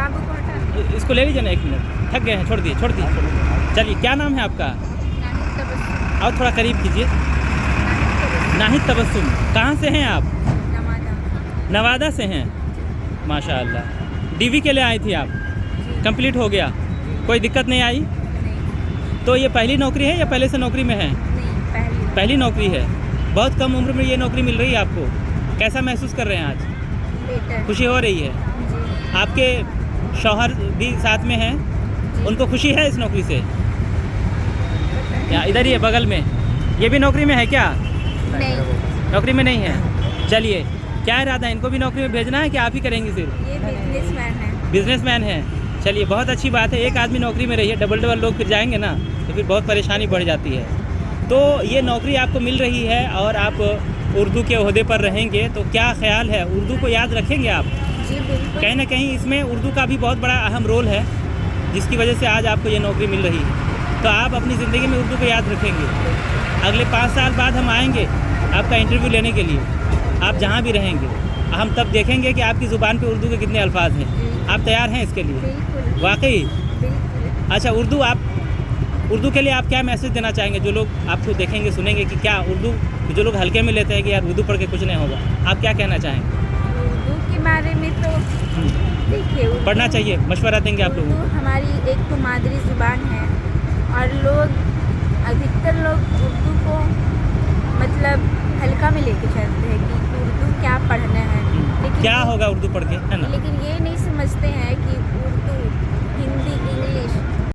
बाबू को हटा इसको ले लीजिए ना, 1 मिनट, थक गए हैं, छोड़ दिए। चलिए, क्या नाम है आपका? नाहिद तबस्सुम। और थोड़ा करीब कीजिए। नाहिद तबस्सुम। कहाँ से हैं आप? नवादा। नवादा से हैं। माशाअल्लाह। डीवी के लिए आई थी आप? जी। कंप्लीट हो गया? कोई दिक्कत नहीं आई? नहीं। तो ये पहली नौकरी है या पहले से नौकरी में है? नहीं, पहली नौकरी है। बहुत कम उम्र में ये नौकरी मिल रही है आपको, कैसा महसूस कर रहे हैं आज? बेटर। खुशी हो रही है? जी। आपके शौहर भी साथ में हैं, उनको खुशी है इस नौकरी से? या इधर ही है बगल में, ये भी नौकरी में है क्या? नहीं, नौकरी में नहीं है। चलिए, क्या इरादा है, इनको भी नौकरी में भेजना है कि आप ही करेंगी सिर्फ? ये बिजनेसमैन है। बिजनेसमैन है। चलिए, बहुत अच्छी बात है। एक आदमी नौकरी में रहिए, डबल लोग फिर जाएंगे ना, तो फिर बहुत परेशानी बढ़ जाती है। तो ये नौकरी आपको मिल रही है और आप उर्दू के ओहदे पर रहेंगे, तो क्या ख्याल है, उर्दू को याद रखेंगे आप? जी बिल्कुल। कहीं ना कहीं इसमें उर्दू का भी बहुत बड़ा अहम रोल है, जिसकी वजह से आज आपको ये नौकरी मिल रही है। तो आप अपनी ज़िंदगी में उर्दू को याद रखेंगे। अगले 5 साल बाद हम आएंगे आपका इंटरव्यू लेने के लिए, आप जहाँ भी रहेंगे, हम तब देखेंगे कि आपकी ज़ुबान पे उर्दू के कितने अल्फाज हैं। आप तैयार हैं इसके लिए? बिल्कुल। वाकई? बिल्कुल। अच्छा, उर्दू के लिए आप क्या मैसेज देना चाहेंगे? जो लोग आपको देखेंगे, सुनेंगे कि क्या उर्दू, जो लोग हल्के में लेते हैं कि यार उर्दू पढ़ के कुछ नहीं होगा, आप क्या कहना चाहेंगे? उर्दू के बारे में तो देखिए, पढ़ना चाहिए, मशवरा देंगे आप लोगों उर्दू हमारी एक तो मादरी ज़ुबान है, और अधिकतर लोग उर्दू को मतलब हल्का में लेके चलते हैं कि उर्दू क्या पढ़ना है, को। लेकिन क्या होगा उर्दू पढ़ के, है ना? लेकिन ये नहीं समझते हैं कि